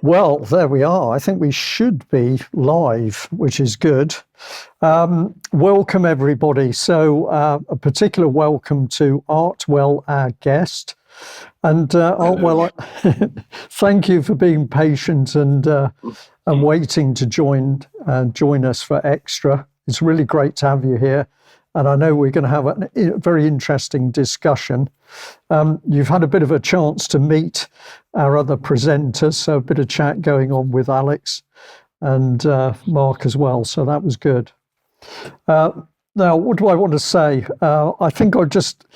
Well, there we are. I think we should be live, which is good. Welcome, everybody. So a particular welcome to Artwell, our guest. And Artwell, thank you for being patient and waiting to join us for Extra. It's really great to have you here. And I know we're going to have a very interesting discussion. You've had a bit of a chance to meet our other presenters, so a bit of chat going on with Alex and Mark as well, so that was good. Now, what do I want to say? I think I'll just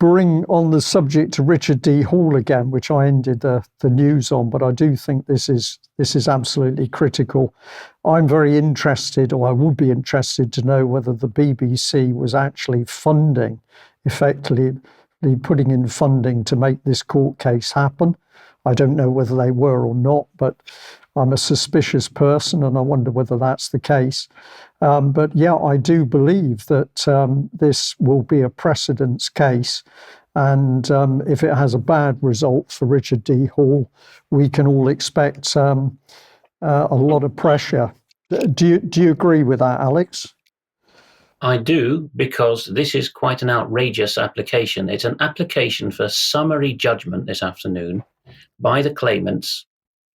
bring on the subject to Richard D. Hall again, which I ended the news on, but I do think this is absolutely critical. I'm very interested, or I would be interested to know whether the BBC was actually funding, effectively putting in funding to make this court case happen. I don't know whether they were or not, but I'm a suspicious person and I wonder whether that's the case. But yeah, I do believe that this will be a precedence case. And if it has a bad result for Richard D. Hall, we can all expect a lot of pressure. Do you agree with that, Alex? I do, because this is quite an outrageous application. It's an application for summary judgment this afternoon by the claimants,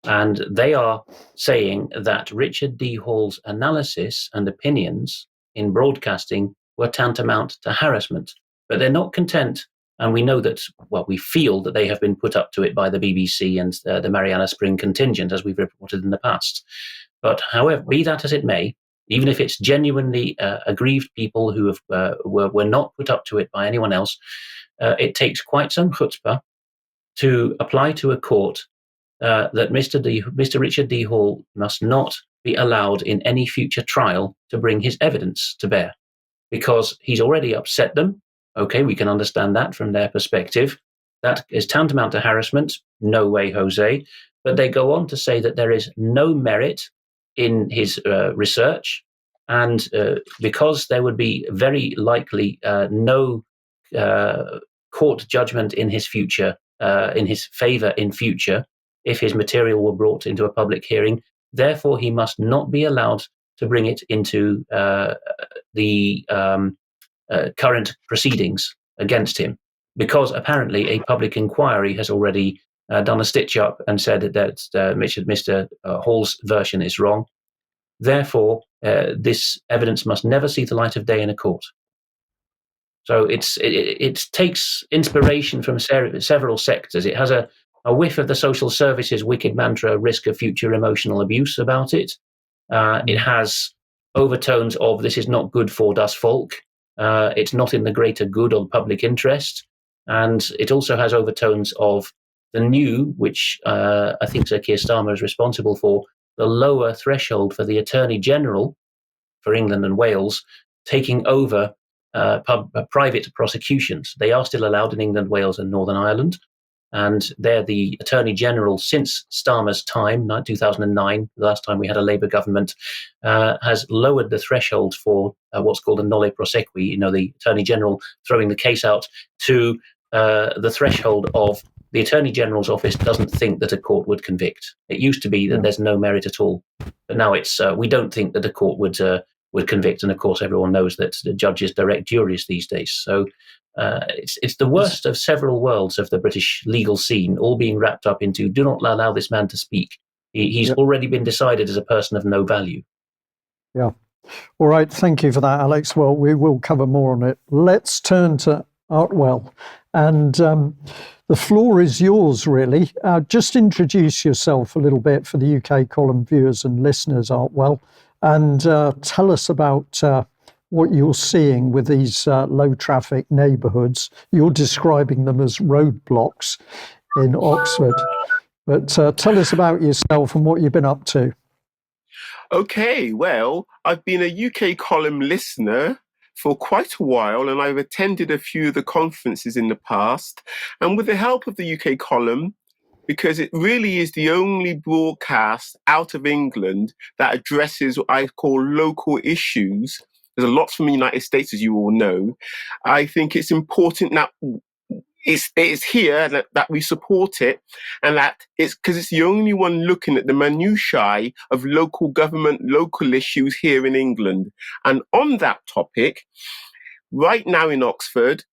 and they are saying that Richard D. Hall's analysis and opinions in broadcasting were tantamount to harassment. But they're not content, and we know that, well, we feel that they have been put up to it by the BBC and the Mariana Spring contingent, as we've reported in the past. But however, be that as it may, even if it's genuinely aggrieved people who have, were not put up to it by anyone else, it takes quite some chutzpah to apply to a court that Mr. Richard D. Hall must not be allowed in any future trial to bring his evidence to bear, because he's already upset them. Okay, we can understand that from their perspective. That is tantamount to harassment. No way, Jose. But they go on to say that there is no merit in his research, and because there would be very likely no court judgment in his future, in his favor in future, if his material were brought into a public hearing, therefore he must not be allowed to bring it into the current proceedings against him, because apparently a public inquiry has already done a stitch-up and said that Mr. Hall's version is wrong. Therefore, this evidence must never see the light of day in a court. So it takes inspiration from several sectors. It has a whiff of the social services wicked mantra, risk of future emotional abuse about it. It has overtones of this is not good for das Volk. It's not in the greater good or public interest. And it also has overtones of the new, which I think Sir Keir Starmer is responsible for, the lower threshold for the Attorney General for England and Wales taking over private prosecutions. They are still allowed in England, Wales and Northern Ireland. And they're the Attorney General since Starmer's time, 2009, the last time we had a Labour government, has lowered the threshold for what's called a nolle prosequi, the Attorney General throwing the case out to the threshold of the Attorney General's office doesn't think that a court would convict. It used to be that there's no merit at all. But now it's we don't think that a court would convict. And of course, everyone knows that the judges direct juries these days. So it's the worst of several worlds of the British legal scene, all being wrapped up into do not allow this man to speak. He's already been decided as a person of no value. Yeah. All right. Thank you for that, Alex. Well, we will cover more on it. Let's turn to Artwell. And the floor is yours, really. Just introduce yourself a little bit for the UK column viewers and listeners, Artwell, and tell us about what you're seeing with these low-traffic neighbourhoods. You're describing them as roadblocks in Oxford. But tell us about yourself and what you've been up to. Okay, well, I've been a UK column listener for quite a while, and I've attended a few of the conferences in the past. And with the help of the UK column, because it really is the only broadcast out of England that addresses what I call local issues. There's a lot from the United States, as you all know. I think it's important that it's here that we support it, and that it's because it's the only one looking at the minutiae of local government, local issues here in England. And on that topic, right now in Oxford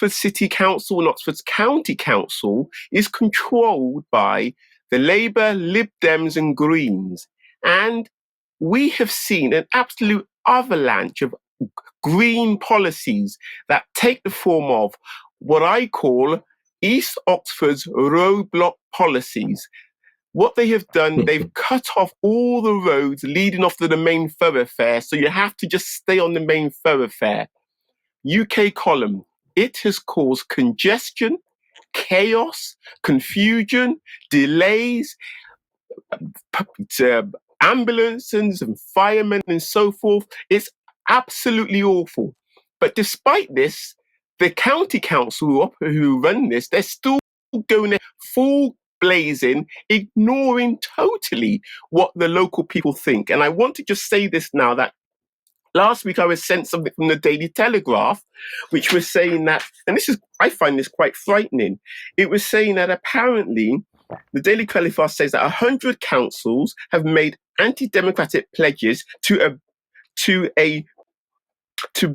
City Council and Oxford's County Council is controlled by the Labour, Lib Dems and Greens. And we have seen an absolute avalanche of green policies that take the form of what I call East Oxford's roadblock policies. What they have done, they've cut off all the roads leading off to the main thoroughfare, so you have to just stay on the main thoroughfare. UK column, it has caused congestion, chaos, confusion, delays, ambulances and firemen and so forth. It's absolutely awful. But despite this, the county council who run this, they're still going full blazing, ignoring totally what the local people think. And I want to just say this now, that last week I was sent something from the Daily Telegraph, which was saying that, and this is, I find this quite frightening. It was saying that apparently the Daily Telegraph says that 100 councils have made anti-democratic pledges to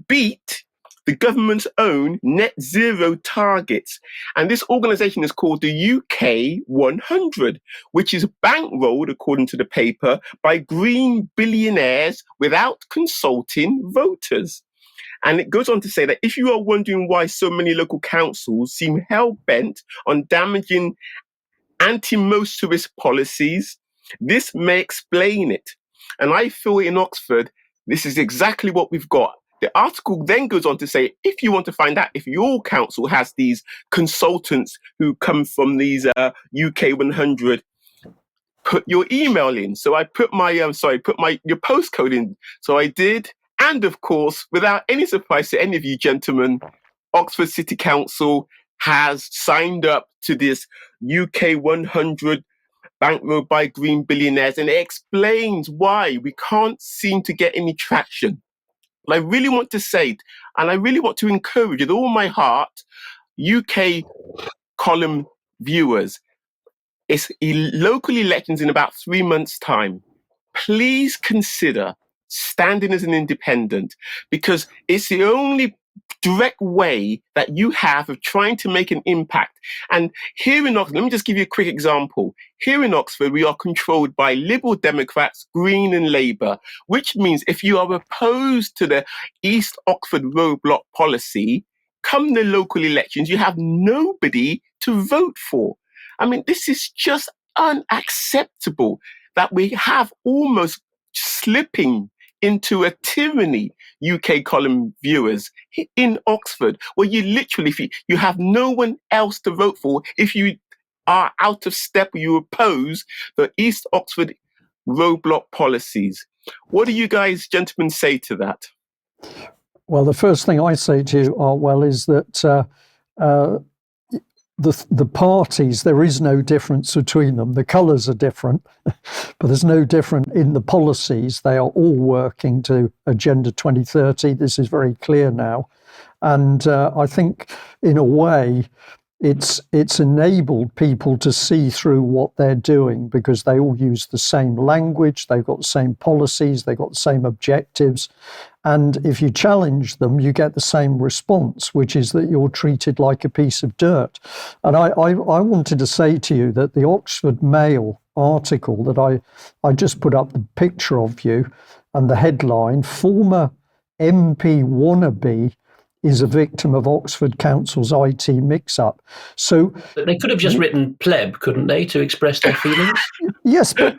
beat the government's own net zero targets. And this organization is called the UK 100, which is bankrolled, according to the paper, by green billionaires without consulting voters. And it goes on to say that if you are wondering why so many local councils seem hell-bent on damaging anti-motorist policies, this may explain it. And I feel in Oxford, this is exactly what we've got. The article then goes on to say, if you want to find out if your council has these consultants who come from these UK 100, put your email in. So I put your postcode in. So I did. And of course, without any surprise to any of you gentlemen, Oxford City Council has signed up to this UK 100 bankrolled by green billionaires. And it explains why we can't seem to get any traction. I really want to say, and I really want to encourage with all my heart, UK column viewers, it's local elections in about 3 months' time. Please consider standing as an independent, because it's the only direct way that you have of trying to make an impact. And here in Oxford, let me just give you a quick example. Here in Oxford, we are controlled by Liberal Democrats, Green and Labour, which means if you are opposed to the East Oxford roadblock policy, come the local elections, you have nobody to vote for. I mean, this is just unacceptable that we have almost slipping into a tyranny, UK column viewers, in Oxford, where you literally, you have no one else to vote for if you are out of step or you oppose the East Oxford roadblock policies. What do you guys, gentlemen, say to that? Well, the first thing I say to you, Artwell, is that the parties, there is no difference between them. The colours are different, but there's no difference in the policies. They are all working to Agenda 2030. This is very clear now. And I think, in a way, it's enabled people to see through what they're doing, because they all use the same language, they've got the same policies, they've got the same objectives. And if you challenge them, you get the same response, which is that you're treated like a piece of dirt. And I wanted to say to you that the Oxford Mail article that I just put up the picture of you and the headline, "Former MP wannabe is a victim of Oxford Council's IT mix-up." So, but they could have just written pleb, couldn't they, to express their feelings? Yes, but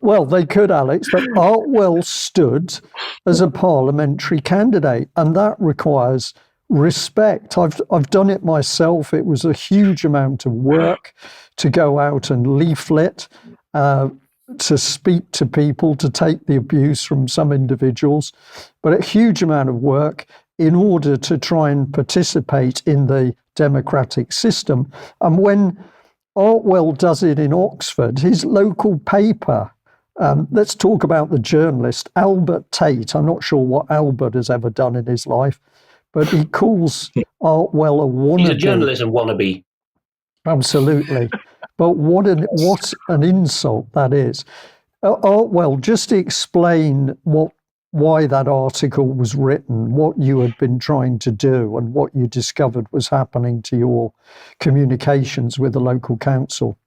well, they could, Alex. But Artwell stood as a parliamentary candidate, and that requires respect. I've done it myself. It was a huge amount of work to go out and leaflet, to speak to people, to take the abuse from some individuals, but a huge amount of work in order to try and participate in the democratic system. And when Artwell does it in Oxford, his local paper, let's talk about the journalist, Albert Tate. I'm not sure what Albert has ever done in his life, but he calls Artwell a wannabe? He's a journalism wannabe. Absolutely. But what an insult that is. Artwell, just explain why that article was written, what you had been trying to do, and what you discovered was happening to your communications with the local council.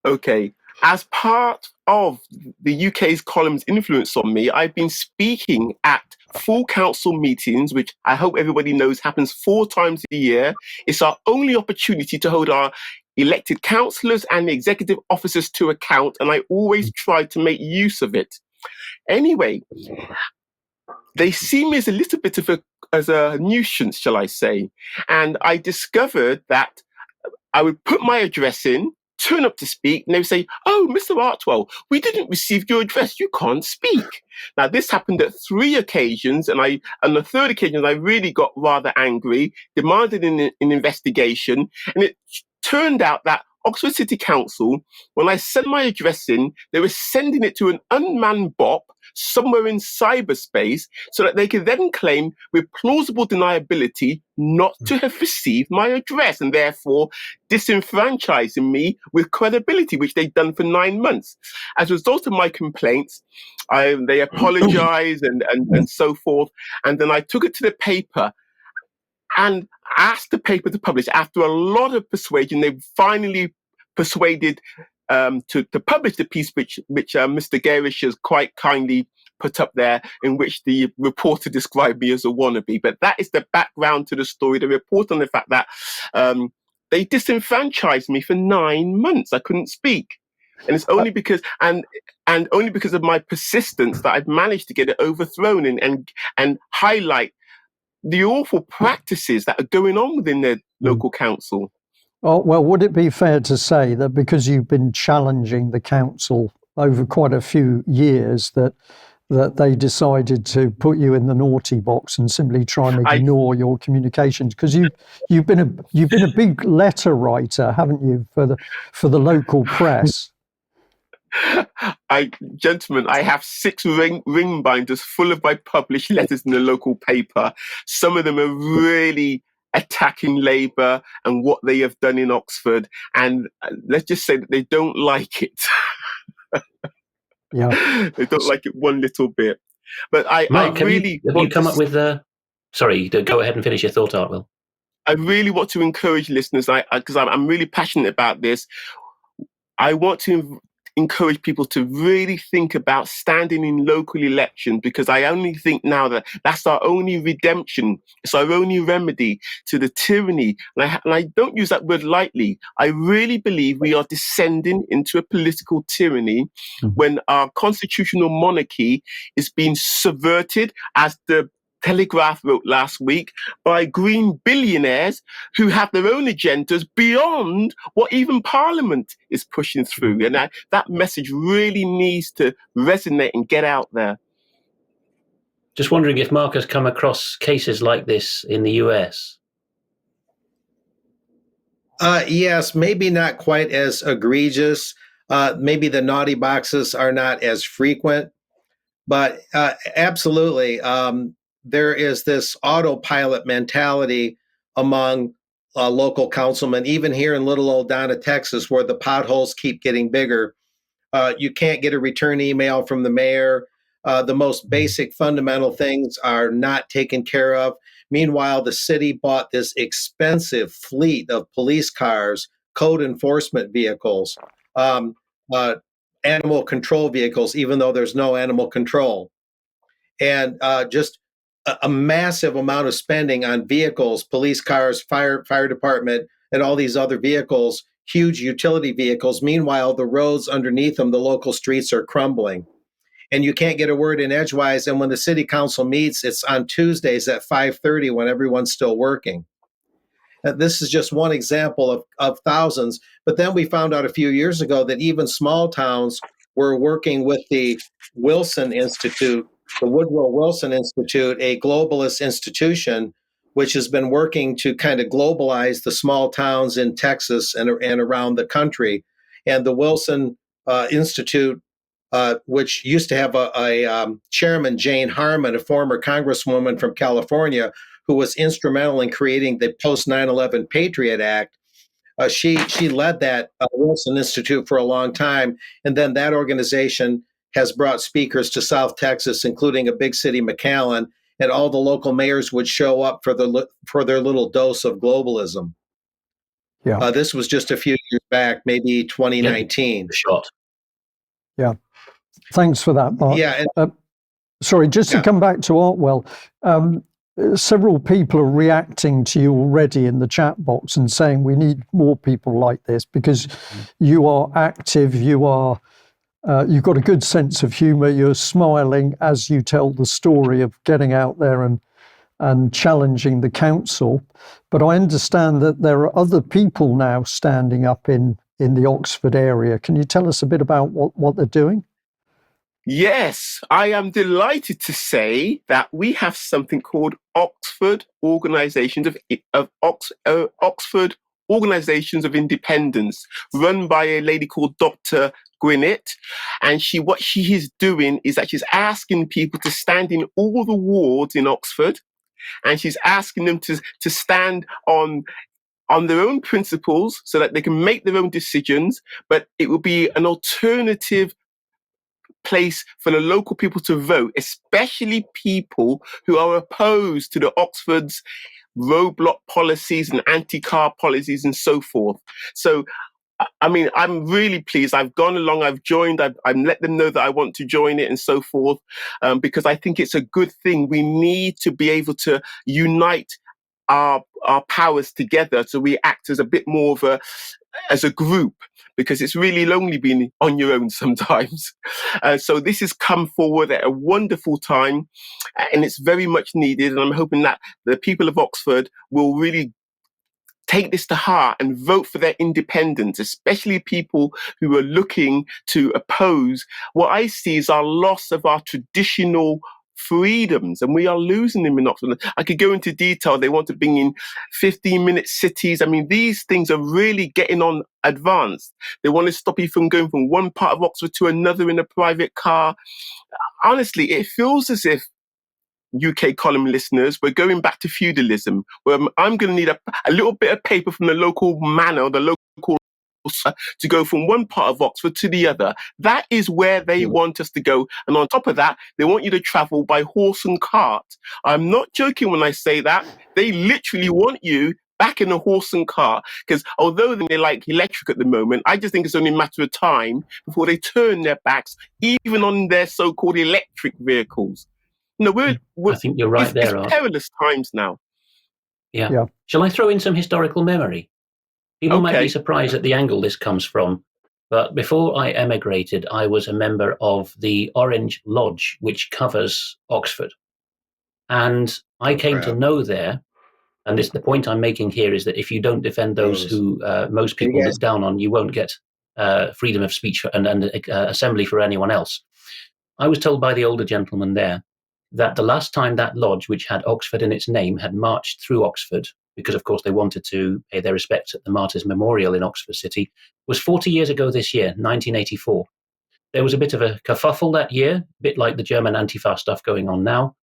Okay. As part of the UK's column's influence on me, I've been speaking at full council meetings, which I hope everybody knows happens 4 times a year. It's our only opportunity to hold our elected councillors and executive officers to account, and I always try to make use of it. Anyway, they see me as a little bit of a nuisance, shall I say, and I discovered that I would put my address in, turn up to speak, and they would say, "Oh, Mr. Artwell, we didn't receive your address. You can't speak." Now, this happened at 3 occasions, and on the third occasion, I really got rather angry, demanded an investigation, and it turned out that Oxford City Council, when I sent my address in, they were sending it to an unmanned BOP somewhere in cyberspace so that they could then claim with plausible deniability not to have received my address and therefore disenfranchising me with credibility, which they'd done for 9 months. As a result of my complaints, they apologized and so forth. And then I took it to the paper and asked the paper to publish. After a lot of persuasion, they finally persuaded to publish the piece, which Mr. Gerrish has quite kindly put up there, in which the reporter described me as a wannabe. But that is the background to the story. The report on the fact that they disenfranchised me for 9 months. I couldn't speak. And it's only because and only because of my persistence that I've managed to get it overthrown and highlight the awful practices that are going on within their local council. Oh, well, would it be fair to say that because you've been challenging the council over quite a few years, that they decided to put you in the naughty box and simply try and ignore your communications? Because you've been a big letter writer, haven't you, for the local press? Gentlemen, I have 6 ring binders full of my published letters in the local paper. Some of them are really attacking Labour and what they have done in Oxford. And let's just say that they don't like it. Yeah, they don't like it one little bit. But Mark, have you come up with sorry, go ahead and finish your thought, Artwell. I really want to encourage listeners, because I'm really passionate about this. I want to encourage people to really think about standing in local elections, because I only think now that that's our only redemption. It's our only remedy to the tyranny. And I don't use that word lightly. I really believe we are descending into a political tyranny when our constitutional monarchy is being subverted, as the Telegraph wrote last week, by green billionaires who have their own agendas beyond what even Parliament is pushing through. And that message really needs to resonate and get out there. Just wondering if Mark has come across cases like this in the US. Yes, maybe not quite as egregious. Maybe the naughty boxes are not as frequent, but absolutely. There is this autopilot mentality among local councilmen, even here in little old Donna, Texas, where the potholes keep getting bigger. You can't get a return email from the mayor. The most basic fundamental things are not taken care of. Meanwhile, the city bought this expensive fleet of police cars, code enforcement vehicles, animal control vehicles, even though there's no animal control. And just a massive amount of spending on vehicles, police cars, fire department, and all these other vehicles, huge utility vehicles. Meanwhile, the roads underneath them, the local streets are crumbling. And you can't get a word in edgewise. And when the city council meets, it's on Tuesdays at 5:30 when everyone's still working. This is just one example of thousands. But then we found out a few years ago that even small towns were working with the Wilson Institute, the Woodrow Wilson Institute, a globalist institution, which has been working to kind of globalize the small towns in Texas and around the country. And the Wilson Institute, which used to have a chairman, Jane Harmon, a former congresswoman from California, who was instrumental in creating the post 9/11 Patriot Act. She led that Wilson Institute for a long time, and then that organization has brought speakers to South Texas, including a big city, McAllen, and all the local mayors would show up for their little dose of globalism. Yeah. This was just a few years back, maybe 2019. Shot. Yeah. Thanks for that, Mark. Yeah. Sorry, just to come back to Artwell, several people are reacting to you already in the chat box and saying we need more people like this because you are active, you've got a good sense of humour, you're smiling as you tell the story of getting out there and challenging the council. But I understand that there are other people now standing up in the Oxford area. Can you tell us a bit about what they're doing? Yes, I am delighted to say that we have something called Oxford Organisations of Oxford Organisations of Independence, run by a lady called Dr. Gwinnett, and what she is doing is that she's asking people to stand in all the wards in Oxford, and she's asking them to stand on their own principles so that they can make their own decisions, but it will be an alternative place for the local people to vote, especially people who are opposed to the Oxford's roadblock policies and anti-car policies and so forth. So, I mean, I'm really pleased. I've gone along, I've joined, I've let them know that I want to join it and so forth, because I think it's a good thing. We need to be able to unite our powers together so we act as a bit more of as a group, because it's really lonely being on your own sometimes. So this has come forward at a wonderful time, and it's very much needed. And I'm hoping that the people of Oxford will really take this to heart and vote for their independence, especially people who are looking to oppose what I see is our loss of our traditional freedoms, and we are losing them in Oxford. I could go into detail. They want to bring in 15-minute cities. I mean, these things are really getting on advanced. They want to stop you from going from one part of Oxford to another in a private car. Honestly, it feels as if UK column listeners, we're going back to feudalism, where I'm going to need a little bit of paper from the local manor, the local to go from one part of Oxford to the other. That is where they want us to go. And on top of that, they want you to travel by horse and cart. I'm not joking when I say that. They literally want you back in a horse and cart, because although they like electric at the moment, I just think it's only a matter of time before they turn their backs, even on their so-called electric vehicles. No, I think you're right there, It's perilous times now. Yeah. Shall I throw in some historical memory? People might be surprised at the angle this comes from, but before I emigrated, I was a member of the Orange Lodge, which covers Oxford. And I came to know there, and the point I'm making here is that if you don't defend those who most people look down on, you won't get freedom of speech and assembly for anyone else. I was told by the older gentleman there that the last time that lodge, which had Oxford in its name, had marched through Oxford, because of course they wanted to pay their respects at the Martyrs' Memorial in Oxford City, was 40 years ago this year, 1984. There was a bit of a kerfuffle that year, a bit like the German Antifa stuff going on now.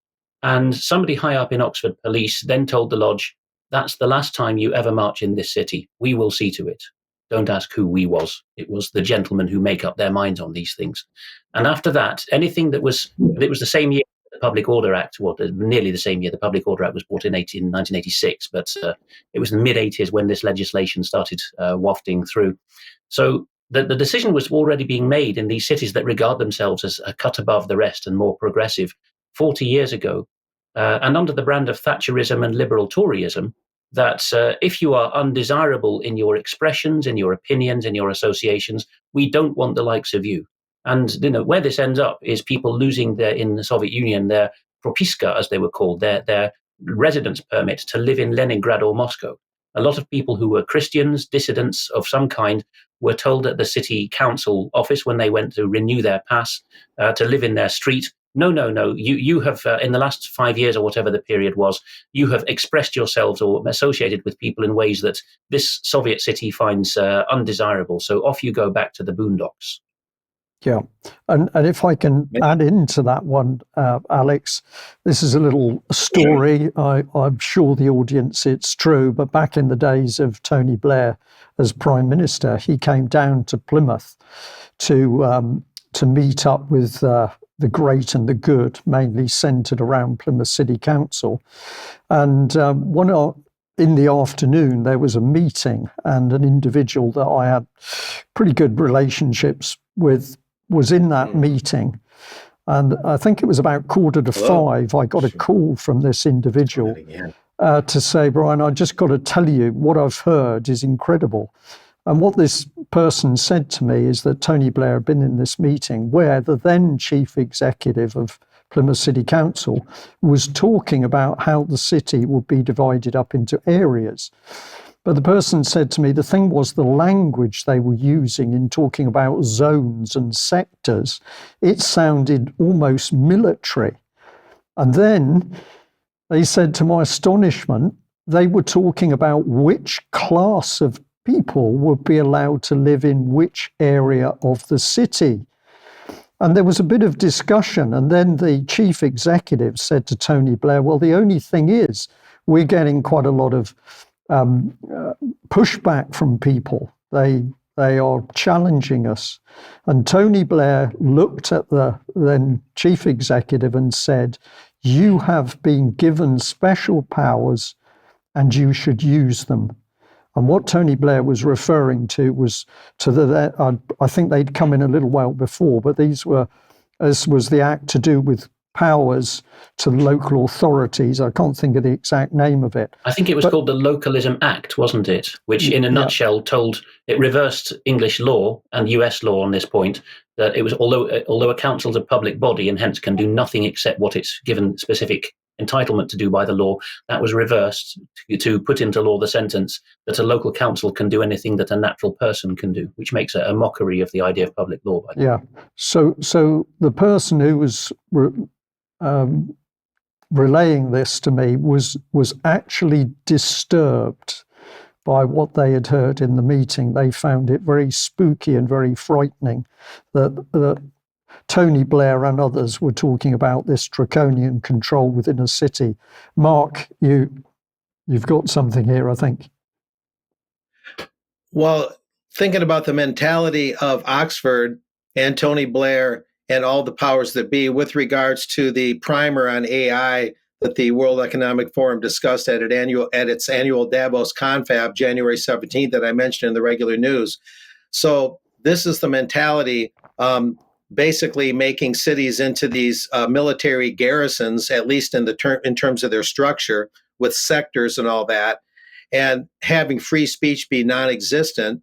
And somebody high up in Oxford Police then told the lodge, that's the last time you ever march in this city. We will see to it. Don't ask who we was. It was the gentlemen who make up their minds on these things. And after that, anything it was the same year the Public Order Act, nearly the same year the Public Order Act was brought in 1986, but it was in the mid-80s when this legislation started wafting through. So the decision was already being made in these cities that regard themselves as a cut above the rest and more progressive 40 years ago, and under the brand of Thatcherism and liberal Toryism, that if you are undesirable in your expressions, in your opinions, in your associations, we don't want the likes of you. And where this ends up is people losing in the Soviet Union their propiska, as they were called, their residence permit to live in Leningrad or Moscow. A lot of people who were Christians, dissidents of some kind, were told at the city council office when they went to renew their pass to live in their street, no, you have, in the last 5 years or whatever the period was, you have expressed yourselves or associated with people in ways that this Soviet city finds undesirable. So off you go back to the boondocks. Yeah. And if I can add into that one, Alex, this is a little story. I'm sure the audience, it's true, but back in the days of Tony Blair as Prime Minister, he came down to Plymouth to meet up with the great and the good, mainly centred around Plymouth City Council. And in the afternoon, there was a meeting, and an individual that I had pretty good relationships with was in that meeting. And I think it was about 4:45. I got a call from this individual to say, Brian, I just got to tell you, what I've heard is incredible. And what this person said to me is that Tony Blair had been in this meeting where the then chief executive of Plymouth City Council was talking about how the city would be divided up into areas. But the person said to me, the thing was the language they were using in talking about zones and sectors, it sounded almost military. And then they said, to my astonishment, they were talking about which class of people would be allowed to live in which area of the city. And there was a bit of discussion. And then the chief executive said to Tony Blair, well, the only thing is we're getting quite a lot of pushback from people. They are challenging us. And Tony Blair looked at the then chief executive and said, you have been given special powers and you should use them. And what Tony Blair was referring to was I think they'd come in a little while before, but this was the act to do with powers to local authorities. I can't think of the exact name of it. I think it was called the Localism Act, wasn't it? Which in a nutshell it reversed English law and US law on this point, that it was, although a council's a public body and hence can do nothing except what it's given specific entitlement to do by the law, that was reversed to put into law the sentence that a local council can do anything that a natural person can do, which makes a mockery of the idea of public law. Yeah. So the person who was relaying this to me was actually disturbed by what they had heard in the meeting. They found it very spooky and very frightening that Tony Blair and others were talking about this draconian control within a city. Mark, you've got something here, I think. Well, thinking about the mentality of Oxford and Tony Blair and all the powers that be with regards to the primer on AI that the World Economic Forum discussed at its annual Davos Confab, January 17th, that I mentioned in the regular news. So this is the mentality, basically making cities into these military garrisons, at least in terms of their structure, with sectors and all that, and having free speech be non-existent.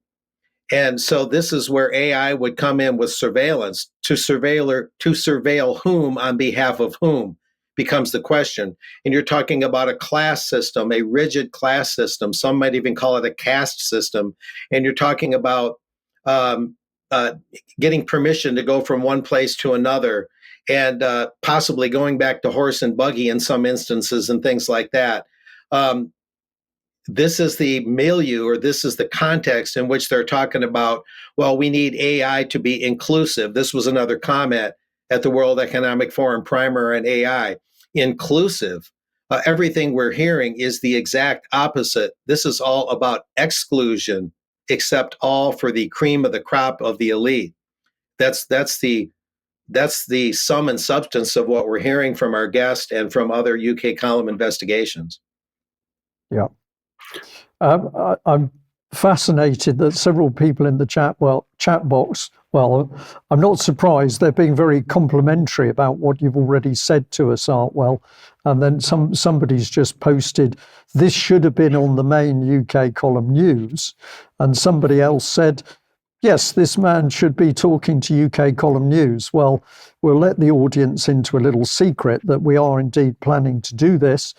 And so this is where AI would come in with surveillance. To surveil whom on behalf of whom becomes the question. And you're talking about a class system, a rigid class system. Some might even call it a caste system. And you're talking about getting permission to go from one place to another, and possibly going back to horse and buggy in some instances and things like that. This is the milieu, or this is the context in which they're talking about, well, we need AI to be inclusive. This was another comment at the World Economic Forum primer on AI. Inclusive. Everything we're hearing is the exact opposite. This is all about exclusion, except all for the cream of the crop of the elite. That's the sum and substance of what we're hearing from our guest and from other UK column investigations. Yeah. I'm fascinated that several people in the chat box, I'm not surprised. They're being very complimentary about what you've already said to us, Artwell. And then somebody's just posted, this should have been on the main UK column news. And somebody else said, yes, this man should be talking to UK column news. Well, we'll let the audience into a little secret that we are indeed planning to do this,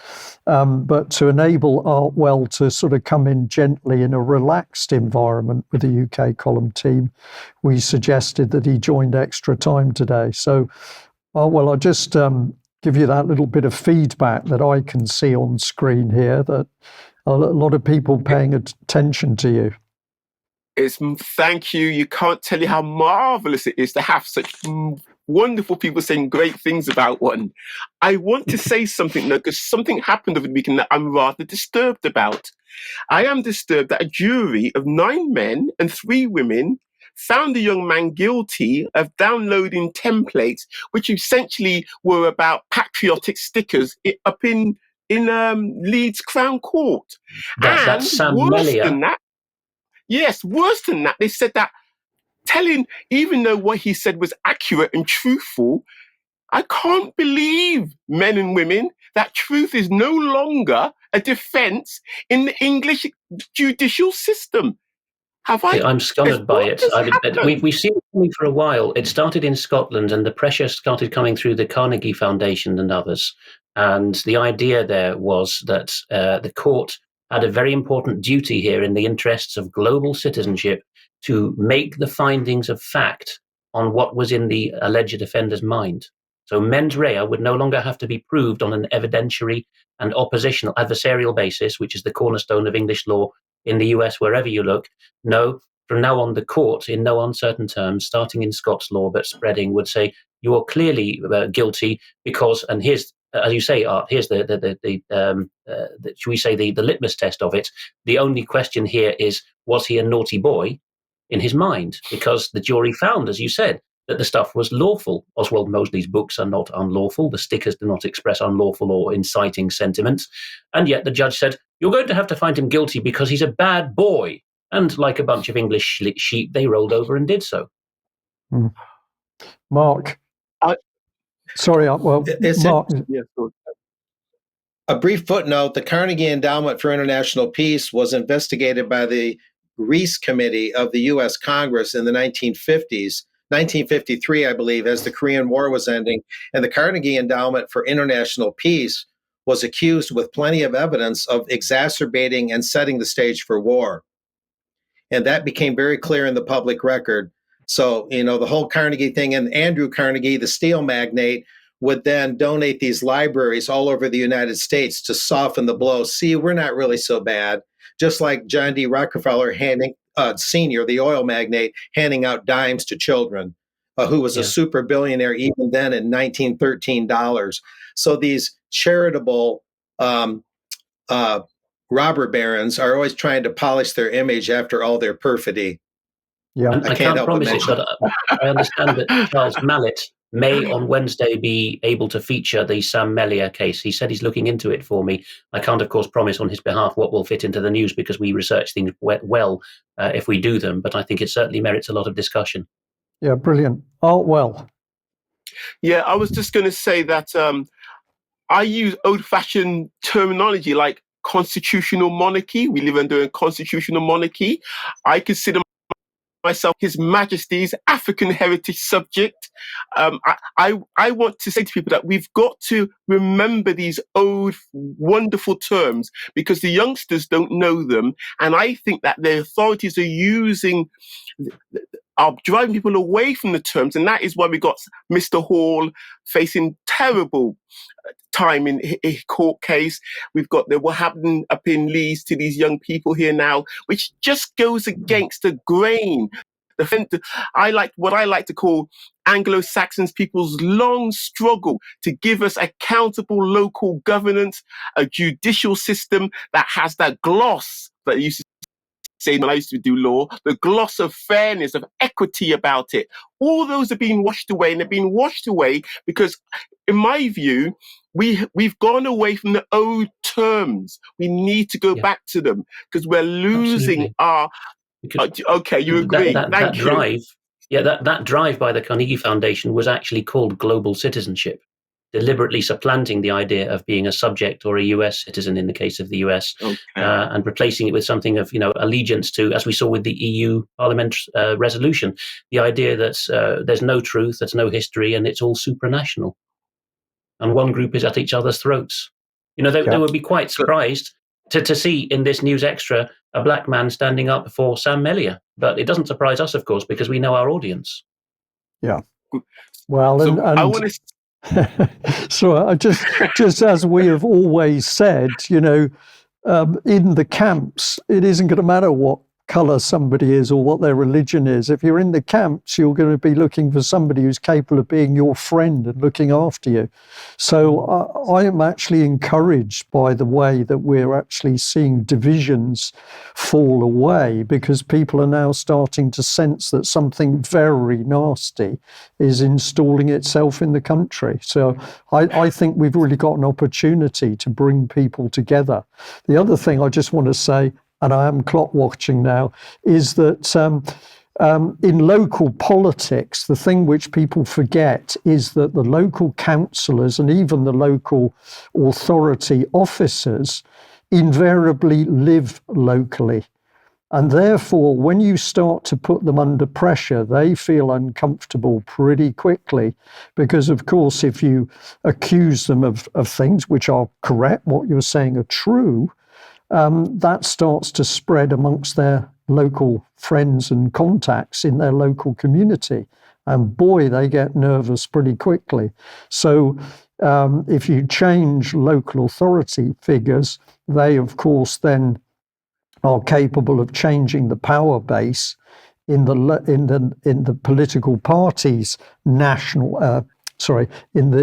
but to enable Artwell to sort of come in gently in a relaxed environment with the UK column team, we suggested that he joined extra time today. So, Artwell, I'll just give you that little bit of feedback that I can see on screen here, that a lot of people paying attention to you. Thank you. You can't tell you how marvelous it is to have such wonderful people saying great things about one. I want to say something though, because something happened over the weekend that I'm rather disturbed about. I am disturbed that a jury of 9 men and 3 women found the young man guilty of downloading templates, which essentially were about patriotic stickers up in Leeds Crown Court. That's Sam Mellier. Worse than that, they said that even though what he said was accurate and truthful, I can't believe, men and women, that truth is no longer a defense in the English judicial system. I'm scolded by it. We've seen it coming for a while. It started in Scotland, and the pressure started coming through the Carnegie Foundation and others. And the idea there was that the court had a very important duty here in the interests of global citizenship to make the findings of fact on what was in the alleged offender's mind. So mens rea would no longer have to be proved on an evidentiary and oppositional adversarial basis, which is the cornerstone of English law in the US, wherever you look. No, from now on, the court, in no uncertain terms, starting in Scots law but spreading, would say you are clearly guilty because, and here's, as you say, Art, here's should we say the litmus test of it. The only question here is, was he a naughty boy in his mind? Because the jury found, as you said, that the stuff was lawful. Oswald Mosley's books are not unlawful. The stickers do not express unlawful or inciting sentiments. And yet the judge said, you're going to have to find him guilty because he's a bad boy. And like a bunch of English sheep, they rolled over and did so. Mark. Mark. A brief footnote, the Carnegie Endowment for International Peace was investigated by the Reese Committee of the U.S. Congress in the 1950s. 1953, I believe, as the Korean War was ending, and the Carnegie Endowment for International Peace was accused with plenty of evidence of exacerbating and setting the stage for war. And that became very clear in the public record. So, the whole Carnegie thing, and Andrew Carnegie, the steel magnate, would then donate these libraries all over the United States to soften the blow. See, we're not really so bad. Just like John D. Rockefeller Sr., the oil magnate, handing out dimes to children, who was a super billionaire even then in 1913 dollars. So these charitable robber barons are always trying to polish their image after all their perfidy. Yeah, I can't promise it, but I understand that Charles Mallet may on Wednesday be able to feature the Sam Mellier case. He said he's looking into it for me. I can't, of course, promise on his behalf what will fit into the news because we research things well if we do them, but I think it certainly merits a lot of discussion. Yeah, brilliant. Artwell. Yeah, I was just going to say that I use old-fashioned terminology like constitutional monarchy. We live under a constitutional monarchy. I consider myself His Majesty's African heritage subject. I want to say to people that we've got to remember these old wonderful terms because the youngsters don't know them, and I think that the authorities are driving people away from the terms, and that is why we got Mr. Hall facing terrible time in a court case. We've got what happened up in Leeds to these young people here now, which just goes against the grain. I like what I like to call Anglo-Saxons people's long struggle to give us accountable local governance, a judicial system that has that gloss that used to say when I used to do law, the gloss of fairness, of equity about it. All those are being washed away, and they're being washed away because, in my view, we've gone away from the old terms. We need to go back to them because we're losing our... okay, you agree. That drive by the Carnegie Foundation was actually called global citizenship, deliberately supplanting the idea of being a subject or a US citizen in the case of the US, and replacing it with something of allegiance to, as we saw with the EU Parliament resolution, the idea that there's no truth, there's no history, and it's all supranational, and one group is at each other's throats. They would be quite surprised to see in this News Extra a black man standing up for Sam Mellier. But it doesn't surprise us, of course, because we know our audience. Yeah. Well, so I want to... So just as we have always said, in the camps, it isn't going to matter what colour somebody is or what their religion is. If you're in the camps, you're going to be looking for somebody who's capable of being your friend and looking after you. So I am actually encouraged by the way that we're actually seeing divisions fall away, because people are now starting to sense that something very nasty is installing itself in the country. So I think we've really got an opportunity to bring people together. The other thing I just want to say, and I am clock watching now, is that in local politics, the thing which people forget is that the local councillors and even the local authority officers invariably live locally. And therefore, when you start to put them under pressure, they feel uncomfortable pretty quickly, because, of course, if you accuse them of things which are correct, what you're saying are true, that starts to spread amongst their local friends and contacts in their local community. And boy, they get nervous pretty quickly. So if you change local authority figures, they, of course, then are capable of changing the power base in the political parties' in the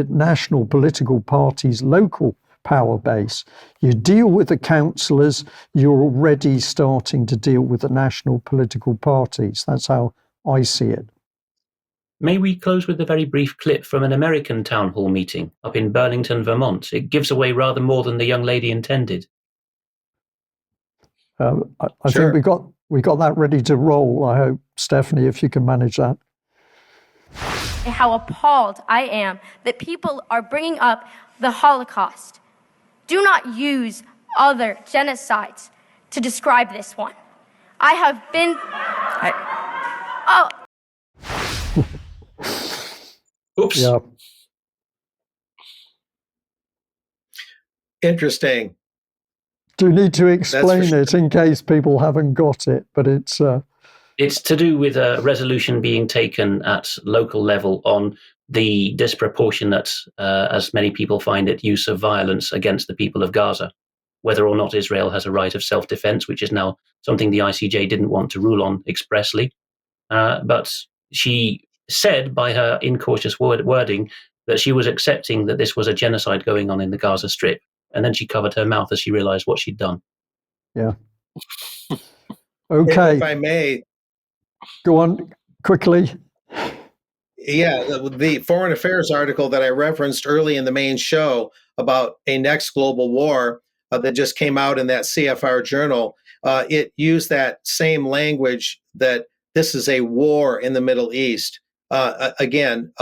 national political parties' local power base. You deal with the councillors, you're already starting to deal with the national political parties. That's how I see it. May we close with a very brief clip from an American town hall meeting up in Burlington, Vermont? It gives away rather more than the young lady intended. I Sure. think we got that ready to roll. I hope, Stephanie, if you can manage that. How appalled I am that people are bringing up the Holocaust. Do not use other genocides to describe this one. I have been... Oops. Yeah. Interesting. Do need to explain sure. it in case people haven't got it, but it's... It's to do with a resolution being taken at local level on the disproportionate, as many people find it, use of violence against the people of Gaza, whether or not Israel has a right of self-defense, which is now something the ICJ didn't want to rule on expressly. But she said by her incautious wording that she was accepting that this was a genocide going on in the Gaza Strip. And then she covered her mouth as she realized what she'd done. Yeah. Okay. If I may, Go on quickly. yeah, the Foreign Affairs article that I referenced early in the main show about a next global war that just came out in that CFR journal, it used that same language that this is a war in the Middle East. Again,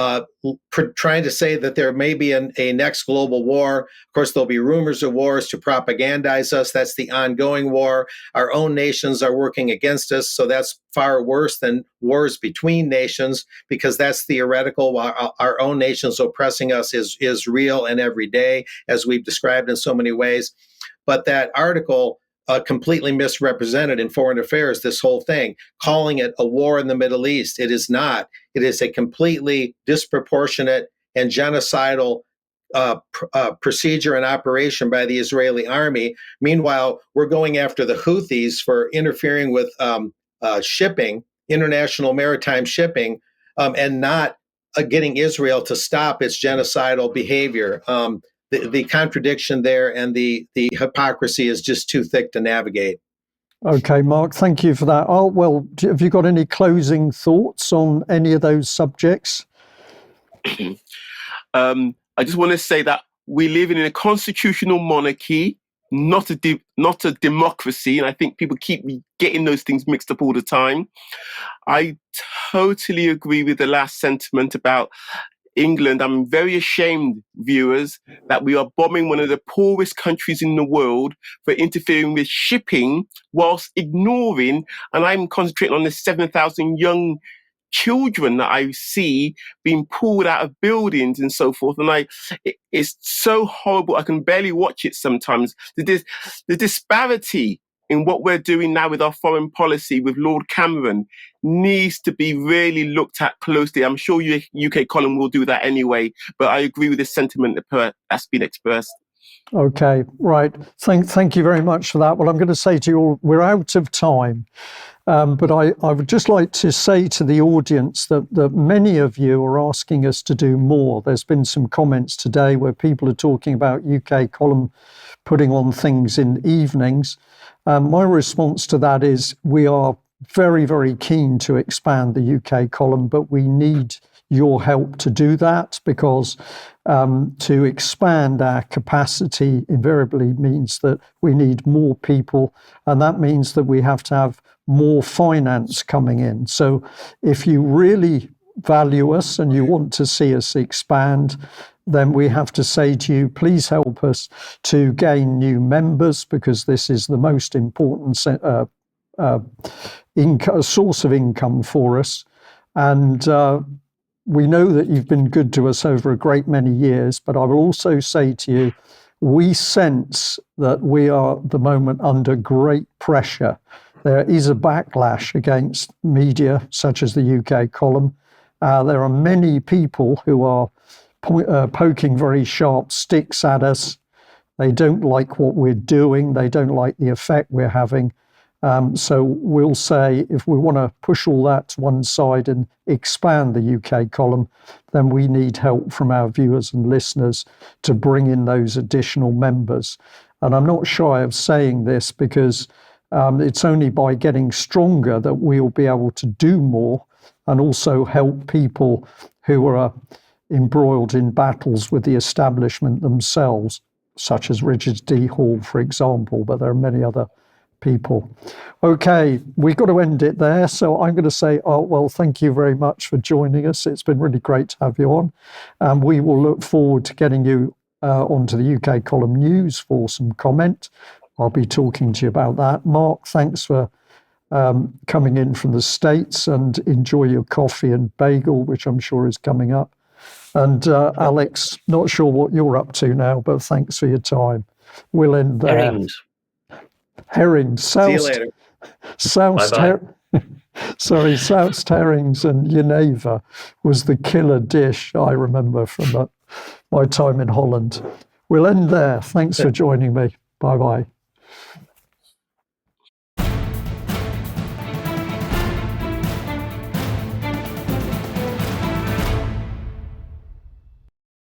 trying to say that there may be a next global war. Of course, there'll be rumors of wars to propagandize us. That's the ongoing war. Our own nations are working against us, so that's far worse than wars between nations, because that's theoretical, while our own nations oppressing us is real and every day, as we've described in so many ways. But that article completely misrepresented in Foreign Affairs this whole thing, calling it a war in the Middle East. It is not. It is a completely disproportionate and genocidal procedure and operation by the Israeli army. Meanwhile, we're going after the Houthis for interfering with shipping, international maritime shipping, and not getting Israel to stop its genocidal behavior. The contradiction there and the hypocrisy is just too thick to navigate. Okay, Mark, thank you for that. Oh, well, have you got any closing thoughts on any of those subjects? I just want to say that we live in a constitutional monarchy, not a democracy, and I think people keep getting those things mixed up all the time. I totally agree with the last sentiment about England. I'm very ashamed, viewers, that we are bombing one of the poorest countries in the world for interfering with shipping whilst ignoring, and I'm concentrating on the 7,000 young children that I see being pulled out of buildings and so forth. And it's so horrible. I can barely watch it sometimes. The disparity in what we're doing now with our foreign policy with Lord Cameron needs to be really looked at closely. I'm sure UK Column will do that anyway, but I agree with the sentiment that's been expressed. Okay, right. Thank you very much for that. Well, I'm going to say to you all, we're out of time. But I would just like to say to the audience that many of you are asking us to do more. There's been some comments today where people are talking about UK column putting on things in evenings. My response to that is we are very, very keen to expand the UK column, but we need your help to do that, because to expand our capacity invariably means that we need more people, and that means that we have to have more finance coming in. So if you really value us and you want to see us expand, then we have to say to you, please help us to gain new members, because this is the most important source of income for us. And we know that you've been good to us over a great many years, but I will also say to you, we sense that we are at the moment under great pressure. There is a backlash against media such as the UK column. There are many people who are poking very sharp sticks at us. They don't like what we're doing. They don't like the effect we're having. So we'll say, if we want to push all that to one side and expand the UK column, then we need help from our viewers and listeners to bring in those additional members. And I'm not shy of saying this, because it's only by getting stronger that we'll be able to do more and also help people who are embroiled in battles with the establishment themselves, such as Richard D. Hall, for example, but there are many other people. Okay, we've got to end it there. So I'm going to say, Artwell, thank you very much for joining us. It's been really great to have you on. And we will look forward to getting you onto the UK column news for some comment. I'll be talking to you about that. Mark, thanks for coming in from the States, and enjoy your coffee and bagel, which I'm sure is coming up. And Alex, not sure what you're up to now, but thanks for your time. We'll end there. Herrings. Herrings. See you later. Soused herrings and Geneva was the killer dish I remember from my time in Holland. We'll end there. Thanks for joining me. Bye-bye.